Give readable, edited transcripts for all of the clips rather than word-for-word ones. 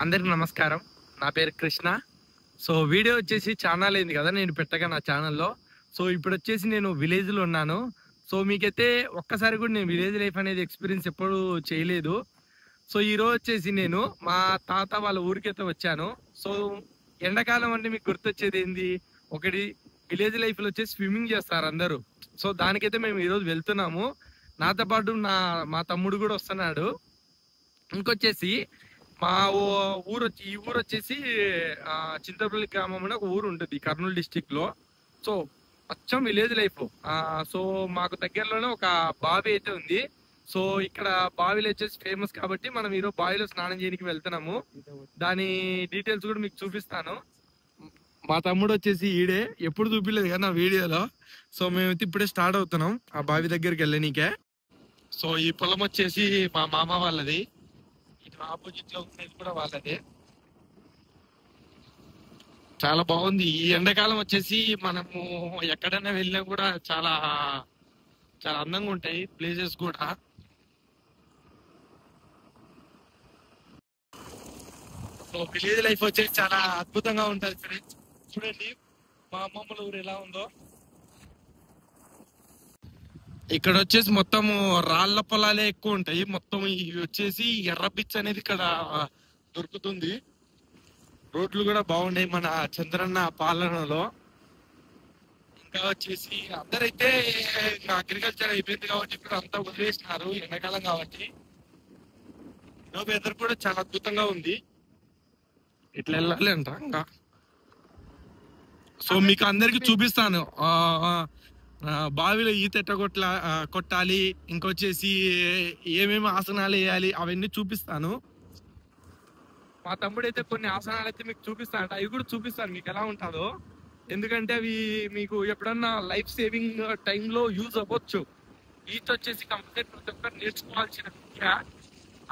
అందరికి నమస్కారం, నా పేరు కృష్ణ. సో వీడియో వచ్చేసి ఛానల్ అయింది కదా నేను పెట్టగా నా ఛానల్లో. సో ఇప్పుడు వచ్చేసి నేను విలేజ్లో ఉన్నాను. సో మీకైతే ఒక్కసారి కూడా నేను విలేజ్ లైఫ్ అనేది ఎక్స్పీరియన్స్ ఎప్పుడు చేయలేదు. సో ఈరోజు వచ్చేసి నేను మా తాత వాళ్ళ ఊరికైతే వచ్చాను. సో ఎండాకాలం అంటే మీకు గుర్తొచ్చేది ఏంది? ఒకటి విలేజ్ లైఫ్లో వచ్చేసి స్విమ్మింగ్ చేస్తారు అందరూ. సో దానికైతే మేము ఈరోజు వెళ్తున్నాము. నాతో పాటు మా తమ్ముడు కూడా వస్తున్నాడు. ఇంకొచ్చేసి మా ఈ ఊరు వచ్చేసి చింతపల్లి గ్రామం అని ఒక ఊరు ఉంటుంది కర్నూలు డిస్టిక్ లో. సో అచ్చం విలేజ్ లైఫ్. సో మాకు దగ్గరలోనే ఒక బావి అయితే ఉంది. సో ఇక్కడ బావిలో వచ్చేసి ఫేమస్ కాబట్టి మనం ఈరోజు బావిలో స్నానం చేయడానికి వెళ్తున్నాము. దాని డీటెయిల్స్ కూడా మీకు చూపిస్తాను. మా తమ్ముడు వచ్చేసి ఈడే, ఎప్పుడు చూపించలేదు కదా నా వీడియోలో. సో మేమైతే ఇప్పుడే స్టార్ట్ అవుతున్నాం ఆ బావి దగ్గరికి వెళ్ళనీకే. సో ఈ పొలం వచ్చేసి మా మామ వాళ్ళది, ఇటు ఆపోజిట్ లో ఉన్నది కూడా వాళ్ళదే. చాలా బాగుంది. ఈ ఎండాకాలం వచ్చేసి మనము ఎక్కడైనా వెళ్ళినా కూడా చాలా చాలా అందంగా ఉంటాయి ప్లేసెస్ కూడా. సో విలేజ్ లైఫ్ వచ్చేసి చాలా అద్భుతంగా ఉంటుంది ఫ్రెండ్స్. చూడండి మా అమ్మమ్మల ఊరు ఎలా ఉందో. ఇక్కడ వచ్చేసి మొత్తం రాళ్ల పొలాలే ఎక్కువ ఉంటాయి. మొత్తం ఇవి వచ్చేసి ఎర్రపిచ్ అనేది ఇక్కడ దొరుకుతుంది. రోడ్లు కూడా బాగున్నాయి మన చంద్రన్న పాలనలో. ఇంకా వచ్చేసి అందరైతే అగ్రికల్చర్ అయిపోయింది కాబట్టి ఇప్పుడు అంతా వదిలేసినారు ఎండాకాలం కాబట్టి. వెదర్ కూడా చాలా అద్భుతంగా ఉంది. ఇట్లా వెళ్ళాలి అంట ఇంకా. సో మీకు అందరికి చూపిస్తాను బావిలో ఈత ఎట్ట కొట్టాలి, ఇంకొచ్చేసి ఏమేమి ఆసనాలు వేయాలి అవన్నీ చూపిస్తాను. మా తమ్ముడు అయితే కొన్ని ఆసనాలు అయితే మీకు చూపిస్తానంట, అవి కూడా చూపిస్తాను మీకు ఎలా ఉంటుందో. ఎందుకంటే అవి మీకు ఎప్పుడన్నా లైఫ్ సేవింగ్ టైంలో యూజ్ అవ్వచ్చు. ఈత వచ్చేసి కంపల్సరీ ప్రతి ఒక్కరు నేర్చుకోవాల్సిన విద్య.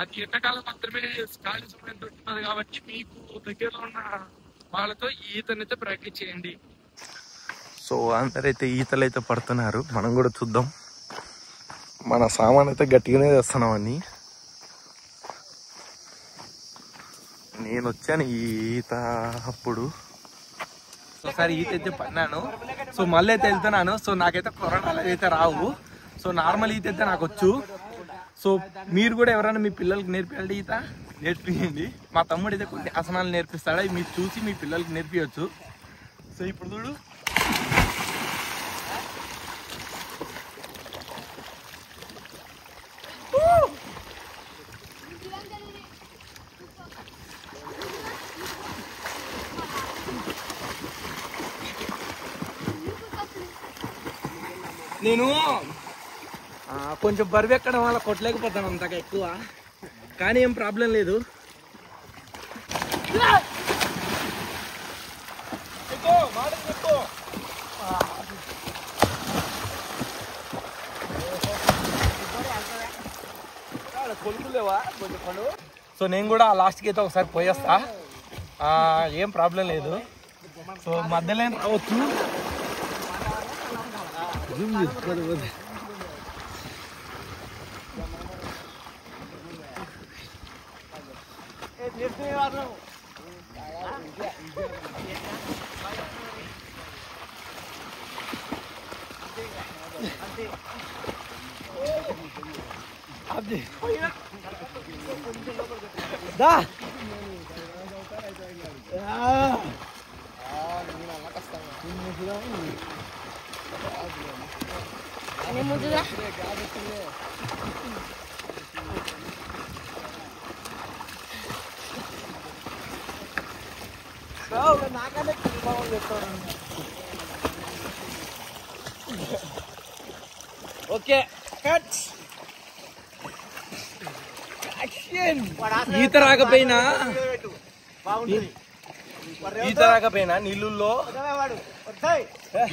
అది ఎండాకాలం మాత్రమే ఖాళీ సమయం దొరుకుతుంది కాబట్టి మీకు దగ్గరలో ఉన్న వాళ్ళతో ఈతనైతే ప్రాక్టీస్ చేయండి. సో అందరైతే ఈతలు అయితే పడుతున్నారు, మనం కూడా చూద్దాం. మన సామాన్ అయితే గట్టిగానే తెస్తున్నాం అన్ని. నేను వచ్చాను ఈ ఈత అప్పుడు ఒకసారి ఈత అయితే పడినాను. సో మళ్ళీ అయితే వెళ్తున్నాను. సో నాకైతే కొరడాలు అయితే రావు. సో నార్మల్ ఈత అయితే నాకు వచ్చు. సో మీరు కూడా ఎవరైనా మీ పిల్లలకి నేర్పియండి, ఈత నేర్పియండి. మా తమ్ముడు అయితే కొన్ని ఆసనాలు నేర్పిస్తాడు, అవి మీరు చూసి మీ పిల్లలకి నేర్పించవచ్చు. సో ఇప్పుడు చూడు, నేను కొంచెం బరువు ఎక్కడం వల్ల కొట్టలేకపోతాను అంతగా ఎక్కువ, కానీ ఏం ప్రాబ్లం లేదు. సో నేను కూడా లాస్ట్కి అయితే ఒకసారి పోయేస్తా, ఏం ప్రాబ్లం లేదు. సో మధ్యలో రావచ్చు. Okay cut. ఈత రాకపోయినా నీళ్ళల్లో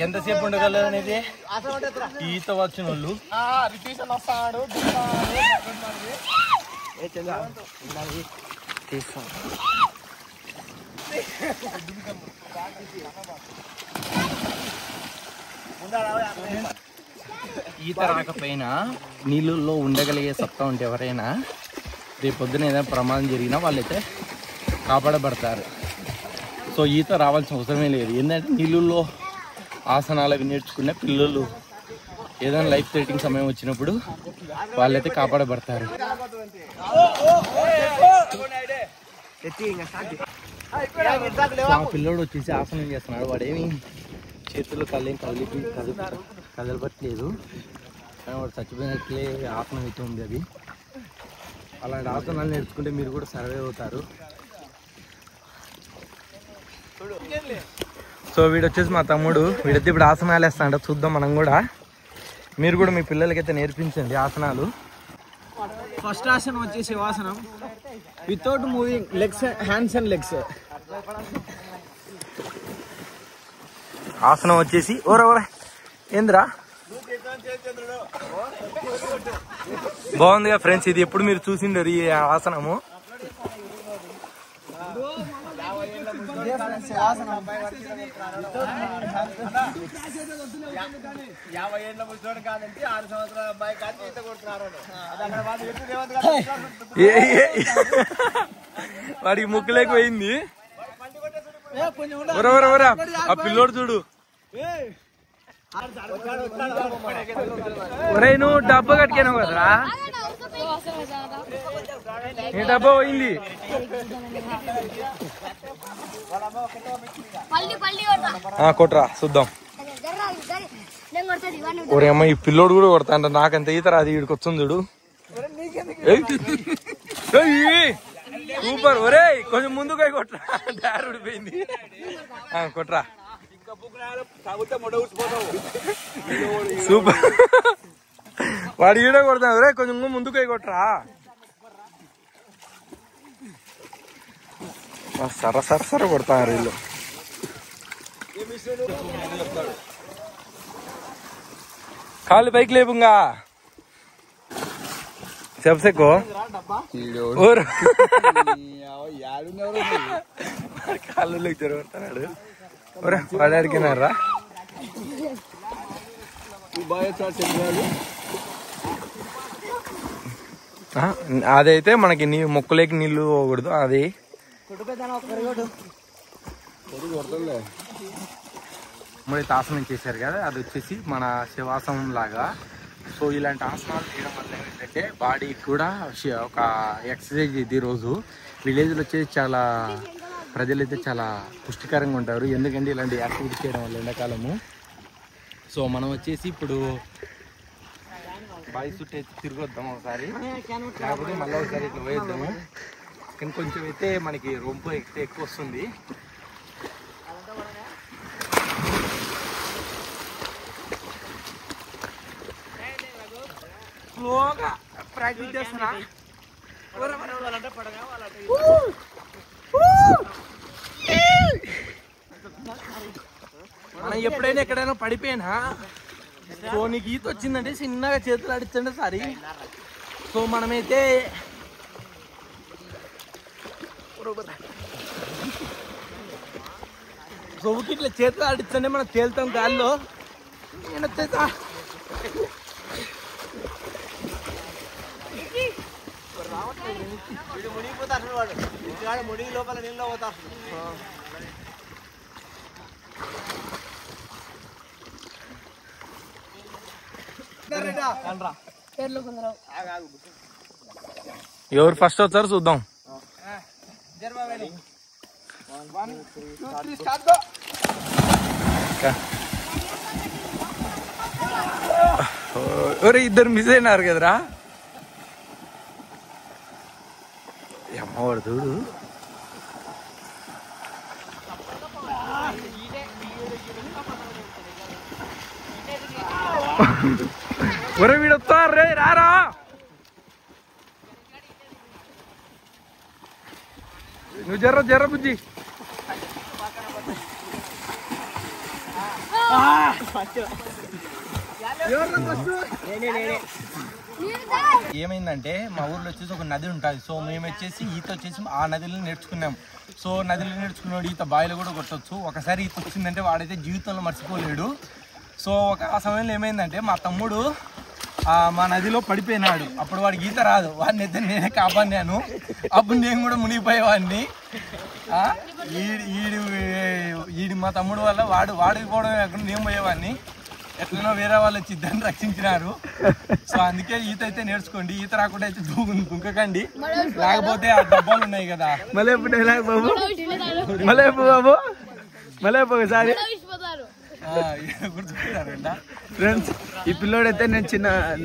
ఎంతసేపు ఉండగలరు అనేది ఈత వచ్చిన వాళ్ళు. ఈత రాకపోయినా నీళ్ళల్లో ఉండగలిగే సత్తా ఉంటే ఎవరైనా రేపు పొద్దున ఏదైనా ప్రమాదం జరిగినా వాళ్ళైతే కాపాడబడతారు. సో ఈత రావాల్సిన అవసరమే లేదు. ఏంటంటే నీళ్ళల్లో ఆసనాలు అవి నేర్చుకునే పిల్లలు ఏదైనా లైఫ్ థ్రెటనింగ్ సమయం వచ్చినప్పుడు వాళ్ళైతే కాపాడబడతారు. ఆ పిల్లోడు వచ్చేసి ఆసనం చేస్తున్నాడు. వాడేమి చేతులు కళ్ళేం కదలబట్టలేదు, కానీ వాడు చచ్చిపోయినట్లే ఆసనం అయితే ఉంది. అది అలాంటి ఆసనాలు నేర్చుకుంటే మీరు కూడా సర్వే అవుతారు. సో వీడు వచ్చేసి మా తమ్ముడు, వీడైతే ఇప్పుడు ఆసనాలు వేస్తాంట. చూద్దాం మనం కూడా. మీరు కూడా మీ పిల్లలకైతే నేర్పించండి ఆసనాలు. ఫస్ట్ ఆసనం వచ్చేసి శివాసనం, without moving legs, hands and legs. ఆసనం వచ్చేసి ఓరవరా ఏంద్రా బాగుందిగా ఫ్రెండ్స్. ఇది ఎప్పుడు మీరు చూసిండరు ఈ ఆసనము. వాడికి ముక్కులేకపోయింది. ఆ పిల్లోడు చూడు. ఒరే నువ్వు డబ్బా కట్టుకున్నావు కదరా, నీ డబ్బా పోయింది. కొట్రా చూద్దాం. ఒరే అమ్మ ఈ పిల్లోడు కూడా కొడతా అంట. నాకంత ఈత రాదు, వీడికి వచ్చింది చూడు. సూపర్. ఒరే కొంచెం ముందుగా కొట్రా, దారి ఊడిపోయింది. కొట్రా సూపర్. వాడు ఈడ కొడతాడు. రే కొంచెం ముందుకు కొట్రా. సర కొడతారు వీళ్ళు. కాళ్ళు పైకి లేపుగా చెప్పసేకో కాళ్ళు తిరగొడతాడు. వాడు అడిగినారా అదైతే మనకి మొక్కలేకి నీళ్లు పోకూడదు. అది మరి ఆసనం చేశారు కదా, అది వచ్చేసి మన శివాసనం లాగా. సో ఇలాంటి ఆసనాలు చేయడం వల్ల ఏంటంటే బాడీకి కూడా ఒక ఎక్సర్సైజ్. ఇది రోజు విలేజ్లో వచ్చేసి చాలా ప్రజలైతే చాలా పుష్టికరంగా ఉంటారు. ఎందుకంటే ఇలాంటి యాక్టివిటీ చేయడం వల్ల ఎండాకాలము. సో మనం వచ్చేసి ఇప్పుడు బాడీ చుట్టూ అయితే తిరిగొద్దాం ఒకసారి, లేకపోతే మళ్ళీ ఒకసారి ఇట్లా పోయేద్దాము. కానీ కొంచెం అయితే మనకి రొంపు ఎక్కితే ఎక్కువ వస్తుంది. స్లోగా ప్రాక్టీస్ చేస్తున్నా. మనం ఎప్పుడైనా ఎక్కడైనా పడిపోయినా సో నీకు ఈత వచ్చిందంటే చిన్నగా చేతులు ఆడించండి సారి. సో మనమైతే సో ఇట్లా చేతులు ఆడించండి, మనం తేలుతాం గాల్లో. నేను వచ్చేసా మునిగిపోతాడు వాడు, మునిగి లోపల నీళ్ళు పోతా. ఎవరు ఫస్ట్ వచ్చారు చూద్దాం. ఎవరు ఇద్దరు మిస్ అయినారు కదరా. అమ్మవాడు చూడు. ఒరే వీడు వస్తారు రే, రారా. నువ్వు జర్ర బుజ్జి. ఏమైందంటే మా ఊర్లో వచ్చేసి ఒక నది ఉంటుంది. సో మేము వచ్చేసి ఈత వచ్చేసి ఆ నదిలో నేర్చుకున్నాం. సో నదిలో నేర్చుకున్నాడు ఈత బావిలో కూడా కొట్టవచ్చు. ఒకసారి ఈత వచ్చిందంటే వాడైతే జీవితంలో మర్చిపోలేడు. సో ఒక ఆ సమయంలో ఏమైందంటే మా తమ్ముడు మా నదిలో పడిపోయినాడు. అప్పుడు వాడికి ఈత రాదు, వాడిని అయితే నేనే కాపాడినాను. అప్పుడు నేను కూడా మునిగిపోయేవాడిని. ఈడి మా తమ్ముడు వల్ల వాడికి పోవడం కాకుండా నేను పోయేవాడిని. ఎట్లనో వేరే వాళ్ళు వచ్చి ఇద్దరిని రక్షించినారు. సో అందుకే ఈత అయితే నేర్చుకోండి. ఈత రాకుండా అయితే దుంకకండి, లేకపోతే ఆ డబ్బాలు ఉన్నాయి కదా. ఒకసారి ఫ్రెండ్స్, ఈ పిల్లోడైతే నేను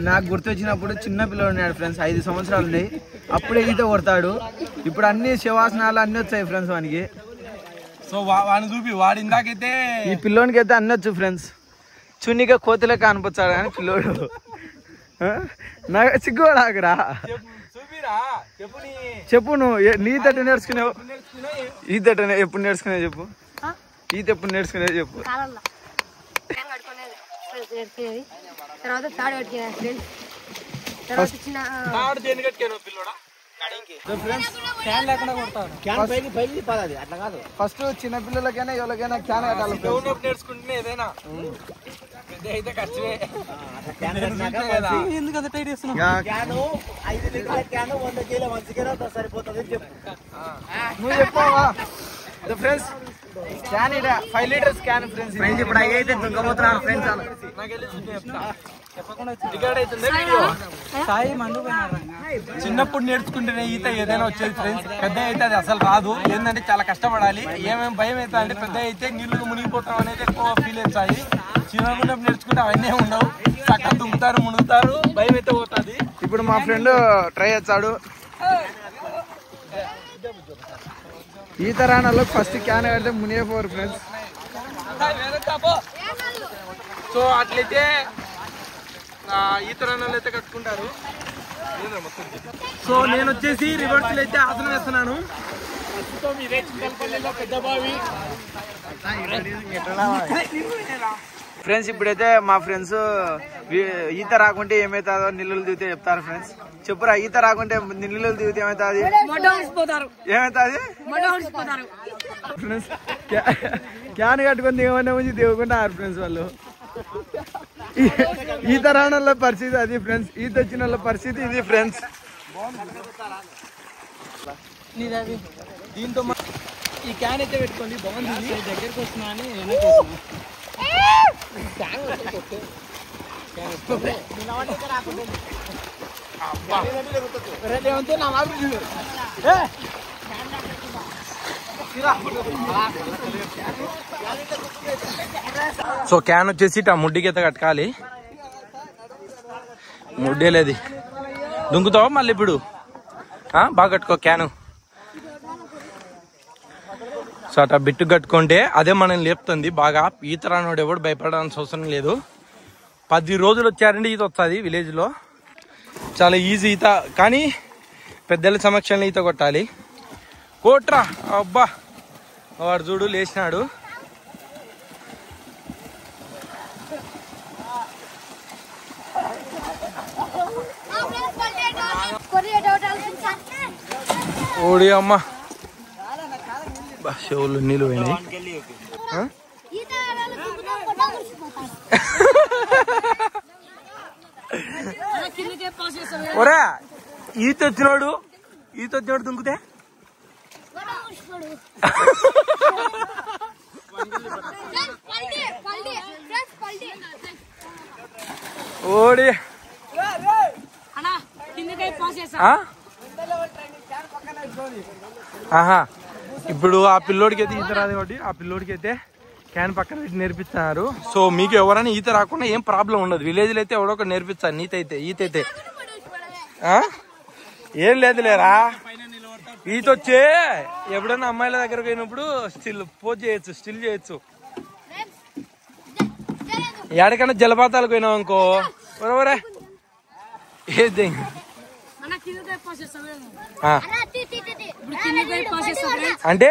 నాకు గుర్తొచ్చినప్పుడు చిన్న పిల్లోడు ఉన్నాడు ఫ్రెండ్స్, 5 సంవత్సరాలు ఉన్నాయి. అప్పుడే ఈత కొడతాడు. ఇప్పుడు అన్ని శవాసనాలు అన్ని వచ్చాయి ఫ్రెండ్స్ వానికి. సో వాడిని చూపి వాడి ఇందాకైతే ఈ పిల్లోనికి అయితే అన్ని వచ్చు ఫ్రెండ్స్. చున్నిగా కోతిలే కనిపించాడు కానీ పిల్లోడు నాకు సిగ్గుపడాకరా. చెప్పు నువ్వు నీతట నేర్చుకునేవు. ఈతట ఎప్పుడు నేర్చుకునేది చెప్పు. ఈత ఎప్పుడు నేర్చుకునేది చెప్పు. తర్వాత తాడు ఫస్ట్ చిన్న పిల్లలకైనా ఎవరికైనా క్యాన్ కట్టాలి. నేర్చుకుంటే ఏదైనా అయితే ఖర్చువే. నువ్వు చెప్పావా friends? Can 5 litres can friends. ఇప్పుడు అయితే దుంగపోతున్నాను ఫ్రెండ్స్. చిన్నప్పుడు నేర్చుకుంటేనే ఈత ఏదైనా వచ్చేది ఫ్రెండ్స్. పెద్ద అయితే అది అసలు రాదు. ఏంటంటే చాలా కష్టపడాలి. ఏమేమి భయం అవుతుంది అంటే పెద్ద అయితే నీళ్ళు మునిగిపోతాం అనేది ఎక్కువ ఫీల్ అవుతాయి. చిన్నప్పుడు నేర్చుకుంటే అవన్నీ ఉండవు. చక్కగా దుంకుతారు, మునుగుతారు, భయం అయితే పోతుంది. ఇప్పుడు మా ఫ్రెండ్ ట్రై చేస్తాడు. ఈత రాణాలో ఫస్ట్ క్యాన్ కడితే మునిగిపోరు ఫ్రెండ్స్. సో అట్లయితే ఈత రాణాలు అయితే కట్టుకుంటారు. సో నేను వచ్చేసి రివర్స్ అయితే ఆసనం వేస్తున్నాను. ఫ్రెండ్స్, ఇప్పుడైతే మా ఫ్రెండ్స్ ఈత రాకుంటే ఏమవుతుందో నీళ్ళు దిగితే చెప్తారు ఫ్రెండ్స్. చెప్పురా, ఈత రాకుంటే నీళ్ళు దిగితే ఏమవుతుంది? ఏమవుతుంది ఫ్రెండ్స్? క్యాన్ కట్టుకొని దిగమనే ముందు దిగుకుంటారు ఫ్రెండ్స్ వాళ్ళు. ఈత రానోళ్ళ పరిస్థితి అది ఫ్రెండ్స్. ఈత వచ్చిన వాళ్ళ పరిస్థితి ఇది ఫ్రెండ్స్. దీంతో ఈ క్యాన్ అయితే పెట్టుకోండి, బాగుంది. దగ్గరికి వస్తున్నా అని సో క్యాన్ వచ్చేసి ఇట్లా ముడ్డికి అయితే కట్టాలి. ముడ్డే లేదు, దుంకుతావా మళ్ళీ ఇప్పుడు? బాగా కట్టుకో క్యాను. సో అట్లా బిట్టు కట్టుకుంటే అదే మనల్ని లేపుతుంది బాగా. ఈత రానోడు ఎవడు భయపడాల్సిన అవసరం లేదు. 10 రోజులు వచ్చారంటే ఈత వస్తుంది విలేజ్లో. చాలా ఈజీ ఈత, కానీ పెద్దల సమక్షంలో ఈత కొట్టాలి. కోట్రా అబ్బా, వాడు చూడు లేచినాడు. ఓడి అమ్మ, చెవులు నీళ్ళు పోయినాయి. ఒరే, ఈత వచ్చినోడు దుంకుతే ఓడి. ఇప్పుడు ఆ పిల్లోడికి అయితే ఈత రాదు కాబట్టి ఆ పిల్లోడికి అయితే క్యాన్ పక్కన పెట్టి నేర్పిస్తున్నారు. సో మీకు ఎవరైనా ఈత రాకుండా ఏం ప్రాబ్లం ఉండదు. విలేజ్లో అయితే ఎవడో ఒకటి నేర్పిస్తారు. ఈత అయితే ఏం లేదు లేరా. ఈత వచ్చే ఎప్పుడైనా అమ్మాయిల దగ్గరకు పోయినప్పుడు స్టిల్ చేయొచ్చు. ఎక్కడికైనా జలపాతాలకు పోయినావు అనుకో, ఒరే ఏది అంటే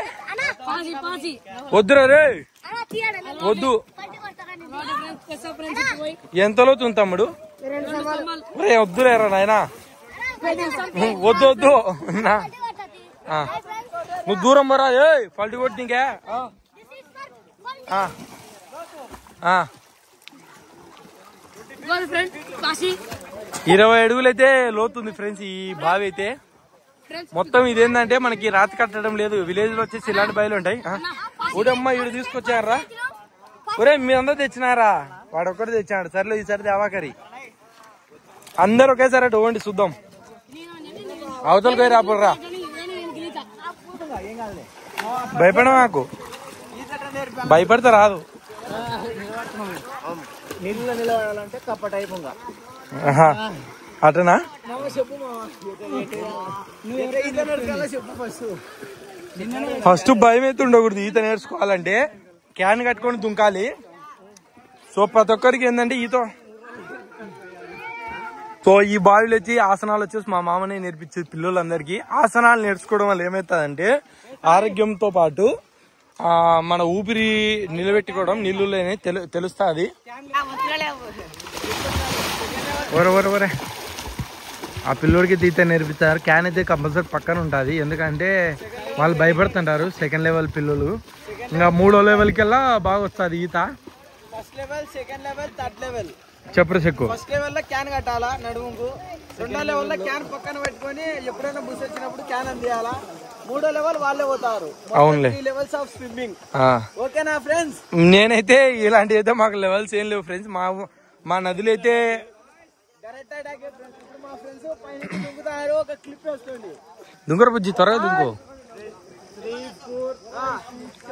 వద్దురా రే, వద్దు. ఎంతలో తమ్ముడు? వద్దులేరా నాయనా, వద్దు. నువ్వు దూరం బరా, పల్టి కొట్టి నీకే. ఫ్రెండ్ కాశీ 20 అడుగులు అయితే లోతుంది ఫ్రెండ్స్ ఈ బావి అయితే. మొత్తం ఇదేంటంటే మనకి రాతి కట్టడం లేదు, విలేజ్ లో వచ్చేసి ఇలాంటి బావిలు ఉంటాయి. ఊడమ్మ ఇడు తీసుకొచ్చారా? ఒరే మీ అందరూ తెచ్చినారా? వాడు ఒక్కడు తెచ్చాడు. సర్లే ఈసారి దేవాకరి అందరు ఒకేసారి అటు ఓండి చూద్దాం. అవతల పోయి రాపురా, భయపడ మాకు, భయపడితే రాదు. నీళ్ళలో నిలబడాలంటే కప్ప టైప్ అటనా? ఫస్ట్ భయం అయితే ఉండకూడదు. ఈత నేర్చుకోవాలంటే క్యాన్ కట్టుకొని దుంకాలి. సో ప్రతి ఒక్కరికి ఏంటంటే సో ఈ బావిలో వచ్చి ఆసనాలు వచ్చేసి మా మామనే నేర్పించేది పిల్లలందరికీ. ఆసనాలు నేర్చుకోవడం వల్ల ఏమవుతుందంటే ఆరోగ్యంతో పాటు మన ఊపిరి నిలబెట్టుకోవడం నీళ్ళలోనే తెలుస్తుంది. ఒరే ఆ పిల్లోడికి ఈత నేర్పిస్తారు. క్యాన్ అయితే కంపల్సరీ పక్కన ఉంటుంది, ఎందుకంటే వాళ్ళు భయపడుతుంటారు. సెకండ్ లెవెల్ పిల్లలు ఇంకా 3వ లెవెల్కి వెళ్ళా బాగా వస్తుంది ఈత. First level, second level, third level. చెప్పరు చెక్కు. ఫస్ట్ లెవెల్ లో క్యాన్ కట్టాలా నడుముకు, 2వ లెవెల్ లో క్యాన్ పక్కన పెట్టుకొని ఎప్పుడైనా బుస్ వచ్చినప్పుడు క్యాన్ అందియాలా, 3వ లెవెల్ వాళ్ళే పోతారు. అవునులే, 3 లెవెల్స్ ఆఫ్ స్విమ్మింగ్. ఓకేనా ఫ్రెండ్స్? నేనైతే ఇలాంటి అయితే మాకు లెవెల్స్ ఏం లేవు ఫ్రెండ్స్. మా నదులు అయితే డైరెక్ట్ అటాక్. ఇప్పుడు మా ఫ్రెండ్స్ పైన దుంకుతారు, ఒక క్లిప్ వేస్తుంది. దుంగర బుజ్జి త్వరగా దుంకు. 3, 4,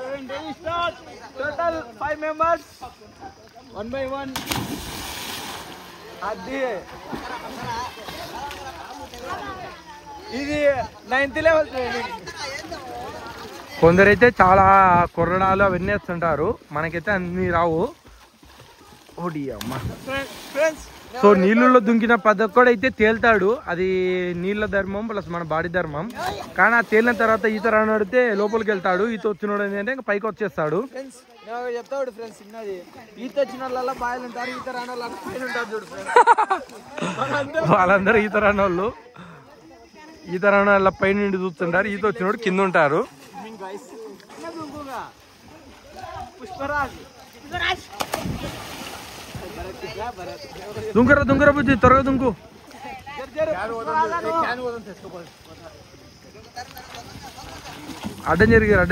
7, 8 స్టార్ట్. Total 5 members 1 by 1. అది ఇది 9th లెవెల్ ట్రైనింగ్. కొందరైతే చాలా కొరడాలు అవన్నీ వేస్తుంటారు, మనకైతే అన్ని రావు. ఓడి అమ్మ. ఫ్రెండ్స్ సో నీళ్ళల్లో దుంకిన ప్రతి ఒక్కడైతే తేల్తాడు. అది నీళ్ళ ధర్మం ప్లస్ మన బాడీ ధర్మం. కానీ ఆ తేలిన తర్వాత ఈత రానడితే లోపలికి వెళ్తాడు. ఈత వచ్చినోడు ఏంటంటే ఇంకా పైకి వచ్చేస్తాడు. ఫ్రెండ్స్ చెప్తాడు ఫ్రెండ్స్, చిన్నది ఈత వచ్చిన వాళ్ళ బాయిలు ఉంటారు, ఈత రాని వాళ్ళు పైన ఉంటారు చూడు ఫ్రెండ్స్. వాళ్ళందరూ ఈత రాని వాళ్ళు పైన నుండి చూస్తుంటారు, ఈత వచ్చినోడు కింద ఉంటారు. పుష్పరాజ్ దుంకర బుజ్జి త్వరగా దుంకు. అడ్డం జరిగారు.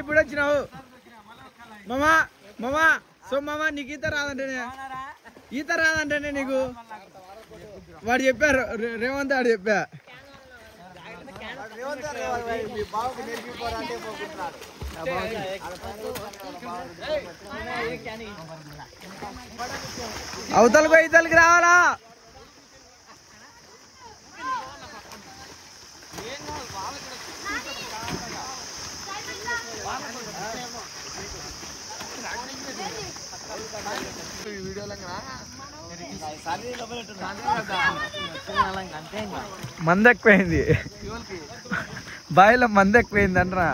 ఇప్పుడు వచ్చినావు మామా. సో మామా నీకు ఈత రాదంటేనే నీకు వాడు చెప్పారు, రేవంత్ వాడు చెప్పా. అవతలకు ఇతలకి రావాలా? మంద ఎక్కువైంది బాయిలో, మంద ఎక్కువైంది అంటరా.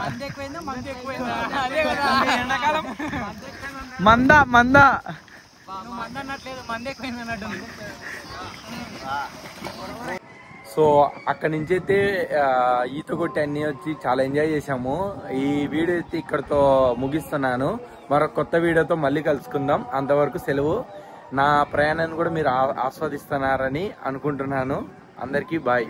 మంద సో అక్కడి నుంచి అయితే ఈత కొట్టి అన్ని వచ్చి చాలా ఎంజాయ్ చేసాము. ఈ వీడియో అయితే ఇక్కడతో ముగిస్తున్నాను. మరొక కొత్త వీడియోతో మళ్ళీ కలుసుకుందాం. అంతవరకు సెలవు. నా ప్రయాణాన్ని కూడా మీరు ఆస్వాదిస్తున్నారని అనుకుంటున్నాను. అందరికీ బాయ్.